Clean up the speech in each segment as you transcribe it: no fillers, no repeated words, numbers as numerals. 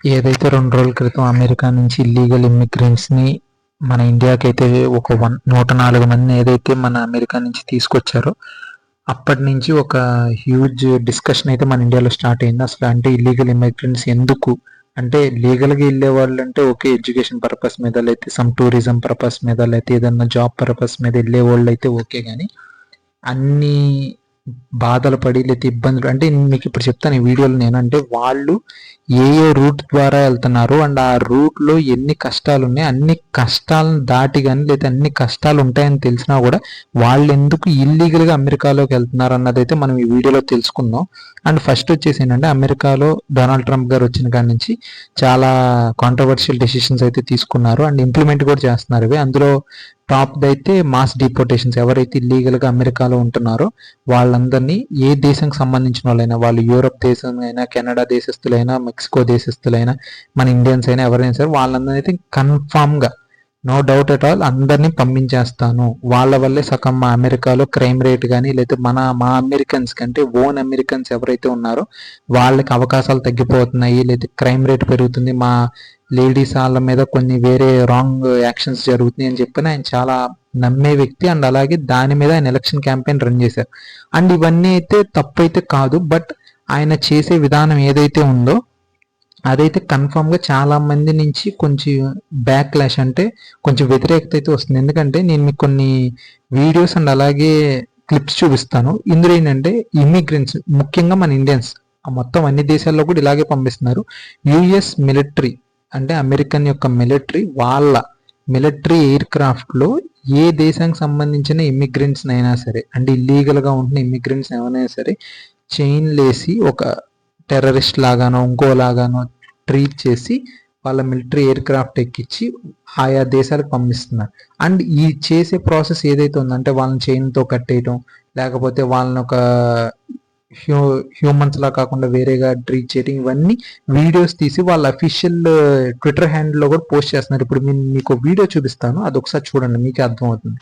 ఏదైతే 2 రోజుల క్రితం అమెరికా నుంచి ఇల్లీగల్ ఇమ్మిగ్రెంట్స్‌ని మన ఇండియాకైతే ఒక 104 మందిని ఏదైతే మన అమెరికా నుంచి తీసుకొచ్చారో, అప్పటినుంచి ఒక హ్యూజ్ డిస్కషన్ అయితే మన ఇండియాలో స్టార్ట్ అయింది. అసలు అంటే ఇల్లీగల్ ఇమ్మిగ్రెంట్స్ ఎందుకు? అంటే లీగల్‌గా ఎళ్ళేవాళ్ళంటే ఓకే. ఎడ్యుకేషన్ పర్పస్ మీద, లేతే సమ్ టూరిజం పర్పస్ మీద, లేతే ఏదన్నా జాబ్ పర్పస్ మీద ఎళ్ళేవాళ్ళైతే ఓకే గానీ, అన్నీ బాధలు పడి లేతే ఇబ్బందులు అంటే మీకిప్పుడు చెప్తాను ఈ వీడియోలో నేనంటే వాళ్ళు ఏ రూట్ ద్వారా వెళ్తున్నారు అండ్ ఆ రూట్‌లో ఎన్ని కష్టాలున్నాయి, అన్ని కష్టాలను దాటి గాని లేదా అన్ని కష్టాలు ఉంటాయని తెలిసినా కూడా వాళ్ళెందుకు ఇల్లీగల్‌గా అమెరికాలోకి వెళ్తున్నారు అన్నదైతే మనం ఈ వీడియోలో తెలుసుకుందాం. అండ్ ఫస్ట్ వచ్చేసి ఏంటంటే అమెరికాలో డొనాల్డ్ ట్రంప్ గారు వచ్చిన కాడి నుంచి చాలా కాంట్రోవర్షియల్ డెసిషన్స్ అయితే తీసుకున్నారు అండ్ ఇంప్లిమెంట్ కూడా చేస్తున్నారు ఇవి. అందులో టాప్‌దైతే మాస్ డిపోర్టేషన్స్ ఎవరైతే ఇల్లీగల్‌గా అమెరికాలో ఉంటున్నారో వాళ్ళందరినీ ఏ దేశానికి సంబంధించిన వాళ్ళైనా వాళ్ళు యూరప్ దేశం అయినా, కెనడా దేశస్తులైనా, మెక్సికో దేశస్తులైనా, మన ఇండియన్స్ అయినా ఎవరైనా సరే వాళ్ళందరినీ అయితే కన్ఫామ్‌గా నో డౌట్ ఎట్ ఆల్ అందరినీ పంపించేస్తాను. వాళ్ళ వల్లే సగం మా అమెరికాలో క్రైమ్ రేట్ గానీ లేతే మా అమెరికన్స్ కంటే ఓన్ అమెరికన్స్ ఎవరైతే ఉన్నారో వాళ్ళకి అవకాశాలు తగ్గిపోతున్నాయి. లేతే క్రైమ్ రేట్ పెరుగుతుంది. మా లేడీస్ ఆళ్ళ మీద కొన్ని వేరే రాంగ్ యాక్షన్స్ జరుగుతున్నాయి అని చెప్పని ఆయన చాలా నమ్మే వ్యక్తి అండ్ అలాగే దాని మీద ఆయన ఎలక్షన్ క్యాంపెయిన్ రన్ చేశారు. అండ్ ఇవన్నీ అయితే తప్పైతే కాదు. బట్ ఆయన చేసే విధానం ఏదైతే ఉందో అదైతే కన్ఫామ్‌గా చాలా మంది నుంచి కొంచెం బ్యాక్‌లాష్ అంటే కొంచెం వ్యతిరేకత అయితే వస్తుంది. ఎందుకంటే నేను మీకు కొన్ని వీడియోస్ అండ్ అలాగే క్లిప్స్ చూపిస్తాను. ఇందులో ఏంటంటే ఇమ్మిగ్రెంట్స్ ముఖ్యంగా మన ఇండియన్స్ మొత్తం అన్ని దేశాల్లో కూడా ఇలాగే పంపిస్తున్నారు. యూఎస్ మిలిటరీ అంటే అమెరికన్ యొక్క మిలిటరీ వాళ్ళ మిలిటరీ ఎయిర్ క్రాఫ్ట్‌లో ఏ దేశానికి సంబంధించిన ఇమ్మిగ్రెంట్స్‌నైనా సరే అంటే ఇల్లీగల్‌గా ఉంటున్న ఇమ్మిగ్రెంట్స్ ఎవరైనా సరే చైన్‌లేసి ఒక టెర్రరిస్ట్ లాగానో ఇంకోలాగానో ట్రీట్ చేసి వాళ్ళ మిలిటరీ ఎయిర్ క్రాఫ్ట్ ఎక్కించి ఆయా దేశాలకు పంపిస్తున్నారు. అండ్ ఈ చేసే ప్రాసెస్ ఏదైతే ఉందో అంటే వాళ్ళని చైన్‌తో కట్టేయటం లేకపోతే వాళ్ళని ఒక హ్యూమన్స్‌లా కాకుండా వేరేగా ట్రీట్ చేయడం ఇవన్నీ వీడియోస్ తీసి వాళ్ళ అఫీషియల్ ట్విట్టర్ హ్యాండిల్‌లో కూడా పోస్ట్ చేస్తున్నారు. ఇప్పుడు మీకు వీడియో చూపిస్తాను. అదొకసారి చూడండి మీకే అర్థమవుతుంది.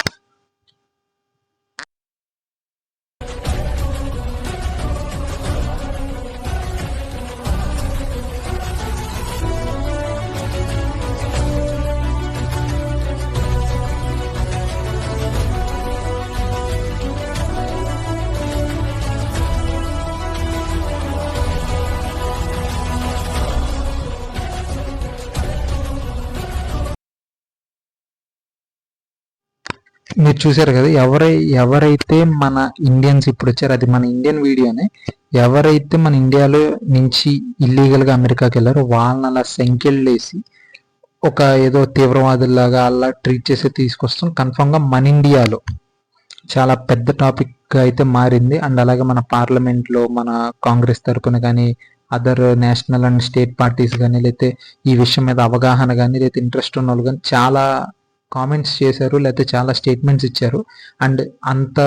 మీరు చూసారు కదా ఎవరైతే మన ఇండియన్స్ ఇప్పుడు వచ్చారో అది మన ఇండియన్ వీడియోనే. ఎవరైతే మన ఇండియాలో నుంచి ఇల్లీగల్‌గా అమెరికాకి వెళ్ళారో వాళ్ళని అలా సంకెళ్ళేసి ఒక ఏదో తీవ్రవాదుల్లాగా అలా ట్రీట్ చేసి తీసుకొస్తాం. కన్ఫామ్‌గా మన ఇండియాలో చాలా పెద్ద టాపిక్‌గా అయితే మారింది. అండ్ అలాగే మన పార్లమెంట్‌లో మన కాంగ్రెస్ తరపున కానీ other national and state parties కానీ లేతే ఈ విషయం మీద అవగాహన కానీ లేతే ఇంట్రెస్ట్ ఉన్నోళ్ళు కానీ చాలా కామెంట్స్ చేశారు. లేతే చాలా స్టేట్మెంట్స్ ఇచ్చారు. అండ్ అంత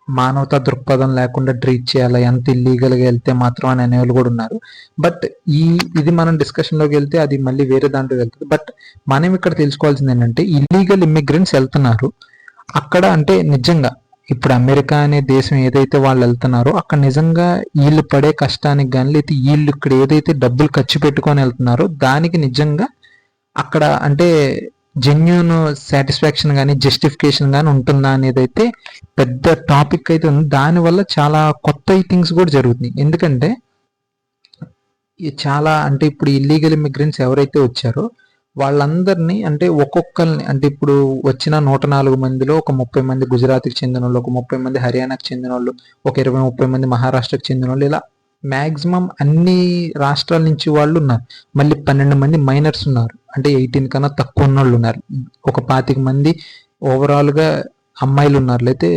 మానవతా దృక్పథం లేకుండా ట్రీట్ చేయాలా ఎంత ఇల్లీగల్‌గా వెళ్తే మాత్రం అని అనేవాళ్ళు కూడా ఉన్నారు. బట్ ఇది మనం డిస్కషన్‌లోకి వెళ్తే అది మళ్ళీ వేరే దాంట్లోకి వెళ్తది. బట్ మనం ఇక్కడ తెలుసుకోవాల్సింది ఏంటంటే ఇల్లీగల్ ఇమ్మిగ్రెంట్స్ వెళ్తున్నారు. అక్కడ అంటే నిజంగా ఇప్పుడు అమెరికా అనే దేశం ఏదైతే వాళ్ళు వెళ్తున్నారో అక్కడ నిజంగా వీళ్ళు పడే కష్టానికి కానీ లేతే వీళ్ళు ఇక్కడ ఏదైతే డబ్బులు ఖర్చు పెట్టుకొని వెళ్తున్నారో దానికి నిజంగా అక్కడ అంటే జెన్యూన్ సాటిస్ఫాక్షన్ కానీ జస్టిఫికేషన్ కానీ ఉంటుందా అనేది అయితే పెద్ద టాపిక్ అయితే ఉంది. దానివల్ల చాలా కొత్త థింగ్స్ కూడా జరుగుతున్నాయి. ఎందుకంటే చాలా అంటే ఇప్పుడు ఇల్లీగల్ ఇమిగ్రెంట్స్ ఎవరైతే వచ్చారో వాళ్ళందరినీ అంటే ఒక్కొక్కరిని అంటే ఇప్పుడు వచ్చిన 104 మందిలో ఒక 30 మంది గుజరాత్కి చెందిన వాళ్ళు, ఒక 30 మంది హర్యానాకి చెందిన వాళ్ళు, ఒక 20-30 మంది మహారాష్ట్రకి చెందిన వాళ్ళు, ఇలా మ్యాక్సిమం అన్ని రాష్ట్రాల నుంచి వాళ్ళు ఉన్నారు. మళ్ళీ 12 మంది మైనర్స్ ఉన్నారు. అంటే 18 కన్నా తక్కువ ఉన్న వాళ్ళు ఉన్నారు. ఒక 25 మంది ఓవరాల్గా అమ్మాయిలు ఉన్నారు, లేతే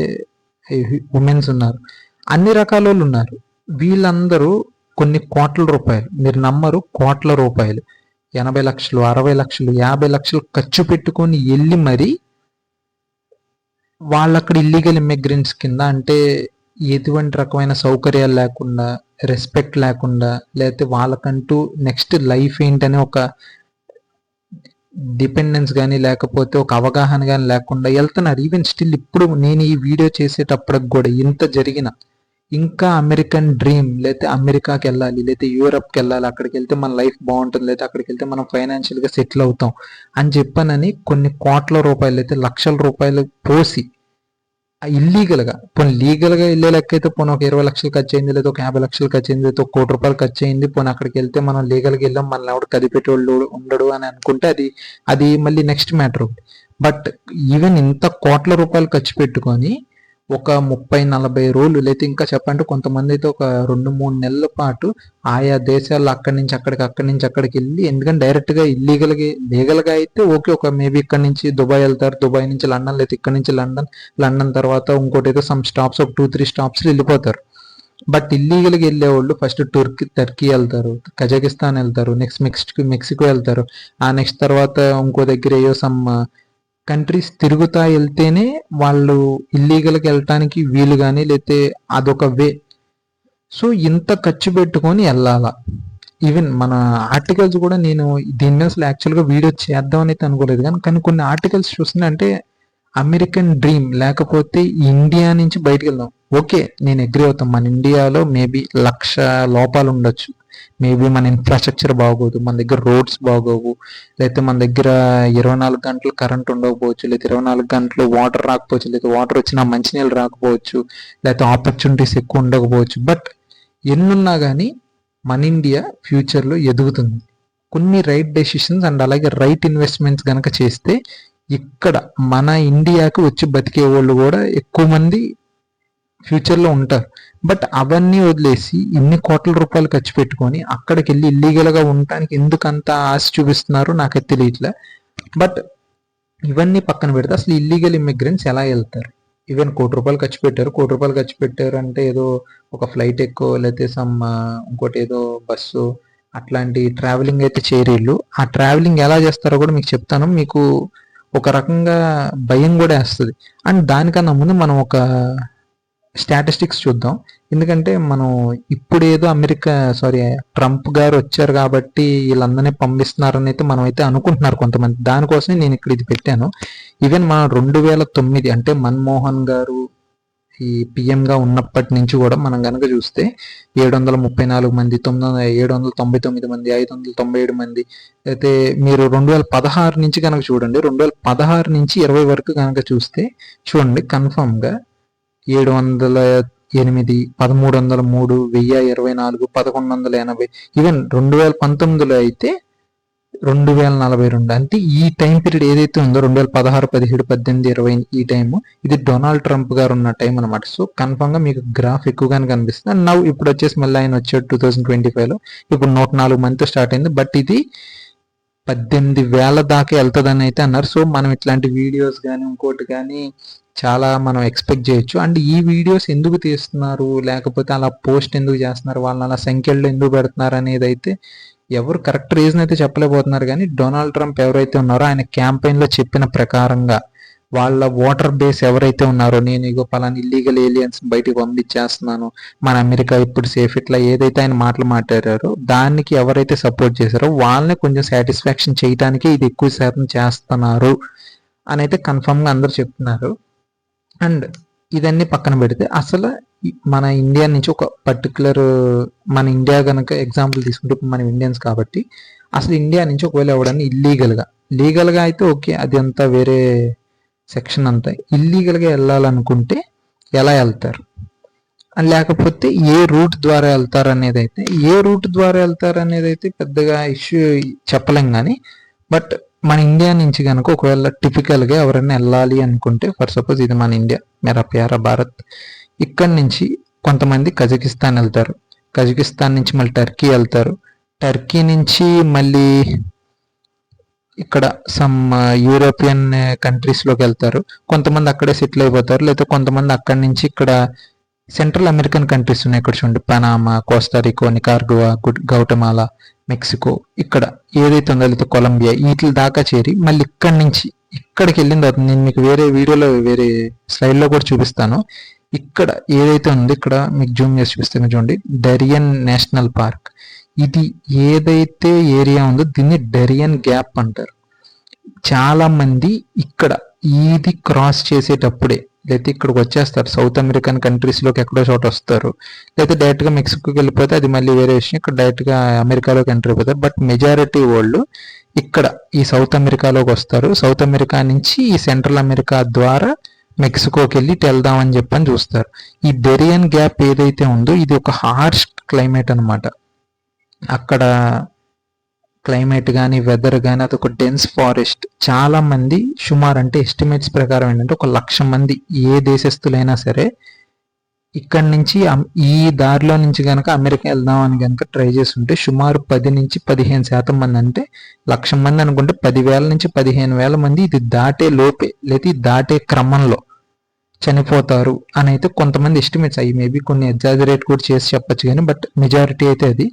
ఉమెన్స్ ఉన్నారు. అన్ని రకాల వాళ్ళు ఉన్నారు. వీళ్ళందరూ కొన్ని కోట్ల రూపాయలు, మీరు నమ్మరు, కోట్ల రూపాయలు 80 లక్షలు, 60 లక్షలు, 50 లక్షలు ఖర్చు పెట్టుకొని వెళ్ళి మరి వాళ్ళక్కడ ఇల్లీగల్ ఇమిగ్రెంట్స్ కింద అంటే ఎటువంటి రకమైన సౌకర్యాలు లేకుండా, రెస్పెక్ట్ లేకుండా, లేకపోతే వాళ్ళకంటూ నెక్స్ట్ లైఫ్ ఏంటనే ఒక డిపెండెన్స్ కానీ లేకపోతే ఒక అవగాహన కానీ లేకుండా వెళ్తున్నారు. ఈవెన్ స్టిల్ ఇప్పుడు నేను ఈ వీడియో చేసేటప్పటికి కూడా ఇంత జరిగిన ఇంకా అమెరికన్ డ్రీమ్, లేకపోతే అమెరికాకి వెళ్ళాలి, లేకపోతే యూరప్కి వెళ్ళాలి, అక్కడికి వెళ్తే మన లైఫ్ బాగుంటుంది, లేకపోతే అక్కడికి వెళ్తే మనం ఫైనాన్షియల్గా సెటిల్ అవుతాం అని చెప్పానని కొన్ని కోట్ల రూపాయలు అయితే లక్షల రూపాయలు పోసి ఇల్లీగల్గా, పోనీ లీగల్గా వెళ్ళే లెక్క అయితే పోనీ ఒక 20 లక్షలు ఖర్చు అయింది, లేదా ఒక 50 లక్షలు ఖర్చు అయింది, లేదా ఒక 1 కోటి రూపాయలు ఖర్చు అయింది, పోనీ అక్కడికి వెళ్తే మనం లీగల్గా వెళ్ళాం, మనల్ని ఎవడు కదిపెట్టేవాళ్ళు ఉండడు అని అనుకుంటే అది మళ్ళీ నెక్స్ట్ మ్యాటర్. బట్ ఈవెన్ ఇంత కోట్ల రూపాయలు ఖర్చు పెట్టుకొని ఒక 30-40 రోజులు, లేకపోతే ఇంకా చెప్పంటే కొంతమంది అయితే ఒక 2-3 నెలల పాటు ఆయా దేశాల్లో అక్కడి నుంచి అక్కడికి వెళ్ళి, ఎందుకంటే డైరెక్ట్గా లీగల్గా అయితే ఓకే, ఒక మేబీ ఇక్కడ నుంచి దుబాయ్ వెళ్తారు, దుబాయ్ నుంచి లండన్, లేకపోతే ఇక్కడ నుంచి లండన్ తర్వాత ఇంకోటి ఏదో సమ్ స్టాప్స్, ఒక 2-3 స్టాప్స్ వెళ్ళిపోతారు. బట్ ఇల్లీగల్గా వెళ్ళేవాళ్ళు ఫస్ట్ టర్కీ వెళ్తారు, కజకిస్తాన్ వెళ్తారు, నెక్స్ట్ మెక్సికో వెళ్తారు, ఆ నెక్స్ట్ తర్వాత ఇంకో దగ్గర ఏదో సమ్ కంట్రీస్ తిరుగుతా వెళ్తేనే వాళ్ళు ఇల్లీగల్కి వెళ్ళటానికి వీలు కానీ, లేకపోతే అదొక వే. సో ఇంత ఖర్చు పెట్టుకొని వెళ్ళాలా. ఈవెన్ మన ఆర్టికల్స్ కూడా నేను దీని మీద అసలు యాక్చువల్గా వీడియో చేద్దామని అయితే అనుకోలేదు, కానీ కొన్ని ఆర్టికల్స్ చూస్తున్నా అంటే అమెరికన్ డ్రీమ్ లేకపోతే ఇండియా నుంచి బయటకు వెళ్దాం. ఓకే, నేను అగ్రి అవుతాం, మన ఇండియాలో మేబీ 1,00,000 లోపాలు ఉండొచ్చు, మేబీ మన ఇన్ఫ్రాస్ట్రక్చర్ బాగోదు, మన దగ్గర రోడ్స్ బాగోవు, లేకపోతే మన దగ్గర 24 గంటలు కరెంట్ ఉండకపోవచ్చు, లేకపోతే 24 గంటలు వాటర్ రాకపోవచ్చు, లేకపోతే వాటర్ వచ్చినా మంచినీళ్ళు రాకపోవచ్చు, లేకపోతే ఆపర్చునిటీస్ ఎక్కువ ఉండకపోవచ్చు. బట్ ఎన్నున్నా కానీ మన ఇండియా ఫ్యూచర్లో ఎదుగుతుంది. కొన్ని రైట్ డెసిషన్స్ అండ్ అలాగే రైట్ ఇన్వెస్ట్మెంట్స్ కనుక చేస్తే ఇక్కడ మన ఇండియాకి వచ్చి బతికే వాళ్ళు కూడా ఎక్కువ మంది ఫ్యూచర్లో ఉంటారు. బట్ అవన్నీ వదిలేసి ఇన్ని కోట్ల రూపాయలు ఖర్చు పెట్టుకొని అక్కడికి వెళ్ళి ఇల్లీగల్గా ఉండటానికి ఎందుకంత ఆశ చూపిస్తున్నారో నాకైతే తెలియట్లే. బట్ ఇవన్నీ పక్కన పెడితే అసలు ఇల్లీగల్ ఇమిగ్రెంట్స్ ఎలా వెళ్తారు? ఈవెన్ 1 కోటి రూపాయలు ఖర్చు పెట్టారు, 1 కోటి రూపాయలు ఖర్చు పెట్టారు అంటే ఏదో ఒక ఫ్లైట్ ఎక్కువ, లేకపోతే సమ్ ఇంకోటి ఏదో బస్సు అట్లాంటి ట్రావెలింగ్ అయితే చేయరు. ఆ ట్రావెలింగ్ ఎలా చేస్తారో కూడా మీకు చెప్తాను. మీకు ఒక రకంగా భయం కూడా వేస్తుంది. అండ్ దానికన్నా ముందు మనం ఒక స్టాటిస్టిక్స్ చూద్దాం. ఎందుకంటే మనం ఇప్పుడు ఏదో ట్రంప్ గారు వచ్చారు కాబట్టి వీళ్ళందరినీ పంపిస్తున్నారని అయితే మనం అయితే అనుకుంటున్నారు కొంతమంది. దానికోసమే నేను ఇక్కడ ఇది పెట్టాను. ఈవెన్ మనం 2009 అంటే మన్మోహన్ గారు ఈ పిఎంగా ఉన్నప్పటి నుంచి కూడా మనం కనుక చూస్తే 734 మంది, 799 మంది, 597 మంది, అయితే మీరు 2016 నుంచి కనుక చూడండి, 2016 నుంచి 20 వరకు కనుక చూస్తే చూడండి, కన్ఫామ్గా 708, 1303, 1024, 1180, ఈవెన్ 2019లో అయితే 2042. అంటే ఈ టైం పీరియడ్ ఏదైతే ఉందో 2016, 17, 18, 20 ఈ టైము, ఇది డొనాల్డ్ ట్రంప్ గారు ఉన్న టైం అనమాట. సో కన్ఫామ్ గా మీకు గ్రాఫ్ ఎక్కువగానే కనిపిస్తుంది. అండ్ నవ్వు ఇప్పుడు వచ్చేసి మళ్ళీ ఆయన వచ్చాడు 2025లో, ఇప్పుడు 104 మందితో స్టార్ట్ అయింది. బట్ ఇది 18,000 దాకా వెళ్తుందని అయితే అన్నారు. సో మనం ఇట్లాంటి వీడియోస్ కానీ ఇంకోటి కానీ చాలా మనం ఎక్స్పెక్ట్ చేయొచ్చు. అండ్ ఈ వీడియోస్ ఎందుకు తీస్తున్నారు, లేకపోతే అలా పోస్ట్ ఎందుకు చేస్తున్నారు, వాళ్ళని అలా సంఖ్యల్లో ఎందుకు పెడుతున్నారు అనేది అయితే ఎవరు కరెక్ట్ రీజన్ అయితే చెప్పలేకపోతున్నారు. కానీ డొనాల్డ్ ట్రంప్ ఎవరైతే ఉన్నారో ఆయన క్యాంపెయిన్లో చెప్పిన ప్రకారంగా వాళ్ళ ఓటర్ బేస్ ఎవరైతే ఉన్నారో, నేను ఇగో పలానా ఇల్లీగల్ ఏలియన్స్ బయటికి పంపించేస్తున్నాను, మన అమెరికా ఇప్పుడు సేఫ్, ఇట్లా ఏదైతే ఆయన మాటలు మాట్లాడారో దానికి ఎవరైతే సపోర్ట్ చేశారో వాళ్ళని కొంచెం సాటిస్ఫాక్షన్ చేయడానికి ఇది ఎక్కువ శాతం చేస్తున్నారు అని అయితే కన్ఫామ్గా అందరూ చెప్తున్నారు. అండ్ ఇదన్నీ పక్కన పెడితే అసలు మన ఇండియా నుంచి ఒక పర్టికులర్, మన ఇండియా కనుక ఎగ్జాంపుల్ తీసుకుంటే మనం ఇండియన్స్ కాబట్టి అసలు ఇండియా నుంచి ఒకవేళ ఎవడన్నా లీగల్గా అయితే ఓకే, అది అంతా వేరే సెక్షన్. అంతా ఇల్లీగల్గా వెళ్ళాలనుకుంటే ఎలా వెళ్తారు, లేకపోతే ఏ రూట్ ద్వారా వెళ్తారు అనేది అయితే పెద్దగా ఇష్యూ చెప్పలేం. కానీ బట్ మన ఇండియా నుంచి కనుక ఒకవేళ టిపికల్గా ఎవరైనా వెళ్ళాలి అనుకుంటే, ఫర్ సపోజ్ ఇది మన ఇండియా, మేరా ప్యారా భారత్, ఇక్కడి నుంచి కొంతమంది కజకిస్తాన్ వెళ్తారు, కజకిస్తాన్ నుంచి మళ్ళీ టర్కీ వెళ్తారు, టర్కీ నుంచి మళ్ళీ ఇక్కడ సమ్ యూరోపియన్ కంట్రీస్లోకి వెళ్తారు, కొంతమంది అక్కడే సెటిల్ అయిపోతారు, లేదా కొంతమంది అక్కడి నుంచి ఇక్కడ సెంట్రల్ అమెరికన్ కంట్రీస్ ఉన్నాయి, ఇక్కడ చూడండి, పనామా, కోస్టారికో, నికార్గువా, గౌటమాలా, మెక్సికో, ఇక్కడ ఏదైతే ఉందో, లేకపోతే కొలంబియా, వీటి దాకా చేరి మళ్ళీ ఇక్కడి నుంచి ఇక్కడికి వెళ్ళిన తర్వాత నేను మీకు వేరే వీడియోలో వేరే స్లైడ్లో కూడా చూపిస్తాను. ఇక్కడ ఏదైతే ఉందో ఇక్కడ మీకు జూమ్ చేసి చూపిస్తాను చూడండి, డెరియన్ నేషనల్ పార్క్. ఇది ఏదైతే ఏరియా ఉందో దీన్ని డెరియన్ గ్యాప్ అంటారు. చాలా మంది ఇక్కడ ఇది క్రాస్ చేసేటప్పుడే లేకపోతే ఇక్కడికి వచ్చేస్తారు, సౌత్ అమెరికన్ కంట్రీస్లోకి ఎక్కడో చోట వస్తారు, లేకపోతే డైరెక్ట్గా మెక్సికోకి వెళ్ళిపోతే అది మళ్ళీ వేరే విషయం, ఇక్కడ డైరెక్ట్గా అమెరికాలోకి ఎంటర్ అయిపోతారు. బట్ మెజారిటీ వాళ్ళు ఇక్కడ ఈ సౌత్ అమెరికాలోకి వస్తారు. సౌత్ అమెరికా నుంచి ఈ సెంట్రల్ అమెరికా ద్వారా మెక్సికోకి వెళ్ళి వెళ్దామని చెప్పని చూస్తారు. ఈ బెరియన్ గ్యాప్ ఏదైతే ఉందో ఇది ఒక హార్ష్ క్లైమేట్ అనమాట. అక్కడ క్లైమేట్ కానీ వెదర్ కానీ అదొక డెన్స్ ఫారెస్ట్. చాలా మంది సుమారు అంటే ఎస్టిమేట్స్ ప్రకారం ఏంటంటే 1,00,000 మంది ఏ దేశస్తులైనా సరే ఇక్కడ నుంచి ఈ దారిలో నుంచి కనుక అమెరికా వెళ్దామని కనుక ట్రై చేస్తుంటే సుమారు 10 నుంచి 15% మంది, అంటే 1,00,000 మంది అనుకుంటే 10,000 నుంచి 15,000 మంది ఇది దాటే లోపే లేదా దాటే క్రమంలో చనిపోతారు అని అయితే కొంతమంది ఎస్టిమేట్స్ అయ్యి, మేబీ కొన్ని ఎగ్జాజరేట్ కూడా చేసి చెప్పచ్చు కానీ బట్ మెజారిటీ అయితే అది.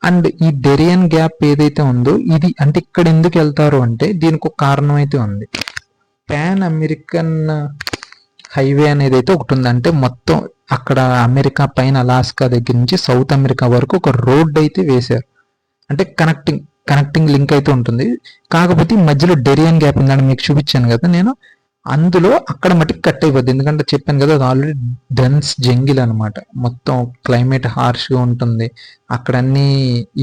అండ్ ఈ బెరియన్ గ్యాప్ ఏదైతే ఉందో ఇది అంటే ఇక్కడ ఎందుకు వెళ్తారు అంటే దీనికి ఒక కారణం అయితే ఉంది. పాన్ అమెరికన్ హైవే అనేది అయితే ఒకటి ఉంది. అంటే మొత్తం అక్కడ అమెరికా పైన అలాస్కా దగ్గర నుంచి సౌత్ అమెరికా వరకు ఒక రోడ్ అయితే వేశారు. అంటే కనెక్టింగ్ లింక్ అయితే ఉంటుంది. కాకపోతే మధ్యలో బెరియన్ గ్యాప్ ఉందని మీకు చూపించాను కదా నేను, అందులో అక్కడ మటుకు కట్ అయిపోద్ది. ఎందుకంటే చెప్పాను కదా అది ఆల్రెడీ డెన్స్ జంగిల్ అనమాట. మొత్తం క్లైమేట్ హార్ష్గా ఉంటుంది అక్కడ. అన్ని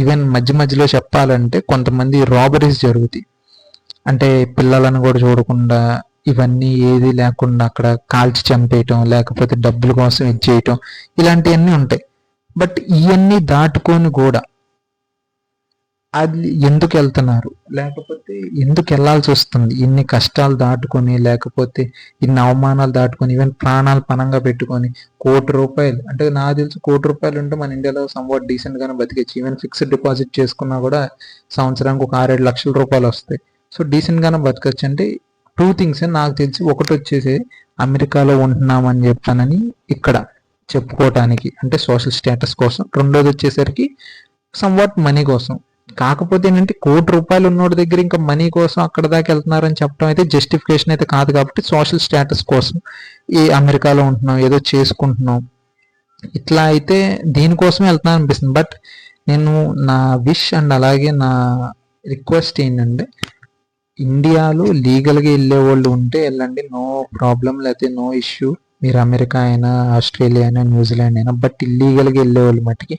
ఈవెన్ మధ్యలో చెప్పాలంటే కొంతమంది రాబరీస్ జరుగుతాయి. అంటే పిల్లలను కూడా చూడకుండా ఇవన్నీ ఏది లేకుండా అక్కడ కాల్చి చంపేయటం, లేకపోతే డబ్బుల కోసం ఇచ్చేయటం, ఇలాంటివన్నీ ఉంటాయి. బట్ ఇవన్నీ దాటుకొని కూడా అది ఎందుకు వెళ్తున్నారు, లేకపోతే ఎందుకు వెళ్లాల్సి వస్తుంది, ఇన్ని కష్టాలు దాటుకొని, లేకపోతే ఇన్ని అవమానాలు దాటుకొని, ఈవెన్ ప్రాణాలు పనంగా పెట్టుకొని ₹1,00,00,000 అంటే నాకు తెలిసి ₹1,00,00,000 ఉంటే మన ఇండియాలో సంవాట్ డీసెంట్ గానే బతికేచ్చు. ఈవెన్ ఫిక్స్డ్ డిపాజిట్ చేసుకున్నా కూడా సంవత్సరానికి ఒక 6-7 లక్షల రూపాయలు వస్తాయి. సో డీసెంట్ గానే బతకచ్చు. అంటే 2 థింగ్స్ నాకు తెలిసి, ఒకటి వచ్చేసి అమెరికాలో ఉంటున్నామని చెప్పానని ఇక్కడ చెప్పుకోవటానికి అంటే సోషల్ స్టేటస్ కోసం, రెండోది వచ్చేసరికి సంవాట్ మనీ కోసం. కాకపోతే ఏంటంటే ₹1,00,00,000 ఉన్నోడి దగ్గర ఇంకా మనీ కోసం అక్కడ దాకా వెళ్తున్నారని చెప్పడం అయితే జస్టిఫికేషన్ అయితే కాదు. కాబట్టి సోషల్ స్టేటస్ కోసం ఈ అమెరికాలో ఉంటున్నాం, ఏదో చేసుకుంటున్నాం, ఇట్లా అయితే దీనికోసమే వెళ్తున్నాను అనిపిస్తుంది. బట్ నేను నా విష్ అండ్ అలాగే నా రిక్వెస్ట్ ఏంటంటే ఇండియాలో లీగల్గా వెళ్ళే వాళ్ళు ఉంటే వెళ్ళండి, నో ప్రాబ్లం, లేకపోతే నో ఇష్యూ. మీరు అమెరికా అయినా, ఆస్ట్రేలియా అయినా, న్యూజిలాండ్ అయినా. బట్ ఇల్లీగల్గా వెళ్ళే వాళ్ళు మట్టికి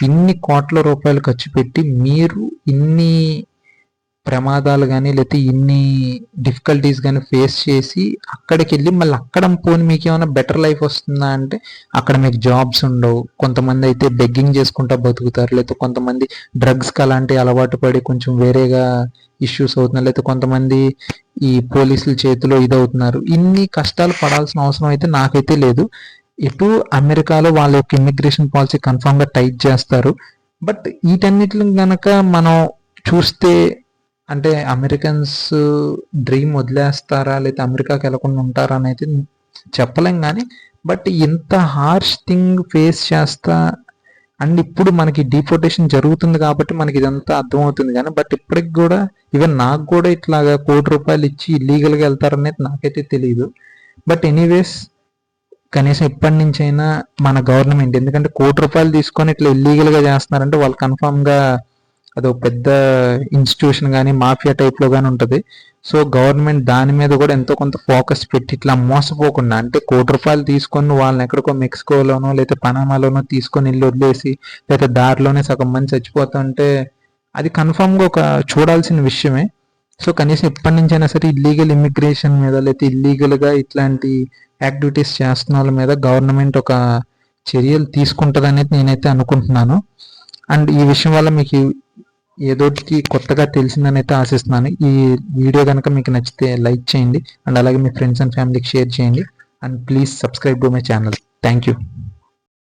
ఇన్ని కోట్ల రూపాయలు ఖర్చు పెట్టి మీరు ఇన్ని ప్రమాదాలు కానీ లేకపోతే ఇన్ని డిఫికల్టీస్ కానీ ఫేస్ చేసి అక్కడికి వెళ్ళి మళ్ళీ అక్కడ పోని మీకు ఏమైనా బెటర్ లైఫ్ వస్తుందా అంటే అక్కడ మీకు జాబ్స్ ఉండవు. కొంతమంది అయితే బెగ్గింగ్ చేసుకుంటా బతుకుతారు, లేకపోతే కొంతమంది డ్రగ్స్కి అలాంటి అలవాటు పడి కొంచెం వేరేగా ఇష్యూస్ అవుతున్నారు, లేకపోతే కొంతమంది ఈ పోలీసుల చేతిలో ఇదవుతున్నారు. ఇన్ని కష్టాలు పడాల్సిన అవసరం అయితే నాకైతే లేదు. ఇటు అమెరికాలో వాళ్ళ యొక్క ఇమిగ్రేషన్ పాలసీ కన్ఫామ్గా టైట్ చేస్తారు. బట్ వీటన్నిటిని కనుక మనం చూస్తే అంటే అమెరికన్స్ డ్రీమ్ వదిలేస్తారా లేకపోతే అమెరికాకి వెళ్ళకుండా ఉంటారా అని అయితే చెప్పలేం. కానీ బట్ ఇంత హార్ష్ థింగ్ ఫేస్ చేస్తా అండ్ ఇప్పుడు మనకి డిపోర్టేషన్ జరుగుతుంది కాబట్టి మనకి ఇదంతా అర్థమవుతుంది. కానీ బట్ ఇప్పటికి కూడా ఈవెన్ నాకు కూడా ఇట్లాగా ₹1,00,00,000 ఇచ్చి ఇల్లీగల్గా వెళ్తారనేది నాకైతే తెలియదు. బట్ ఎనీవేస్ కనీసం ఇప్పటి నుంచైనా మన గవర్నమెంట్, ఎందుకంటే ₹1,00,00,000 తీసుకొని ఇట్లా ఇల్లీగల్గా చేస్తున్నారంటే వాళ్ళు కన్ఫామ్గా అది ఒక పెద్ద ఇన్స్టిట్యూషన్ కానీ మాఫియా టైప్లో కానీ ఉంటుంది. సో గవర్నమెంట్ దాని మీద కూడా ఎంతో కొంత ఫోకస్ పెట్టి ఇట్లా మోసపోకుండా, అంటే ₹1,00,00,000 తీసుకొని వాళ్ళని ఎక్కడికో మెక్సికోలోనో లేకపోతే పనామాలోనో తీసుకొని ఇల్లు వదిలేసి లేకపోతే దారిలోనే సగం మంది చచ్చిపోతుంటే అది కన్ఫామ్గా ఒక చూడాల్సిన విషయమే. సో కనీసం ఇప్పటి నుంచైనా సరే ఇల్లీగల్ ఇమిగ్రేషన్ మీద లేకపోతే ఇల్లీగల్గా ఇట్లాంటి యాక్టివిటీస్ చేస్తున్న వాళ్ళ మీద గవర్నమెంట్ ఒక చర్యలు తీసుకుంటుంది అనేది నేనైతే అనుకుంటున్నాను. అండ్ ఈ విషయం వల్ల మీకు ఏదోటికి కొత్తగా తెలిసిందని అయితే ఆశిస్తున్నాను. ఈ వీడియో కనుక మీకు నచ్చితే లైక్ చేయండి అండ్ అలాగే మీ ఫ్రెండ్స్ అండ్ ఫ్యామిలీకి షేర్ చేయండి and please subscribe to my channel. Thank you.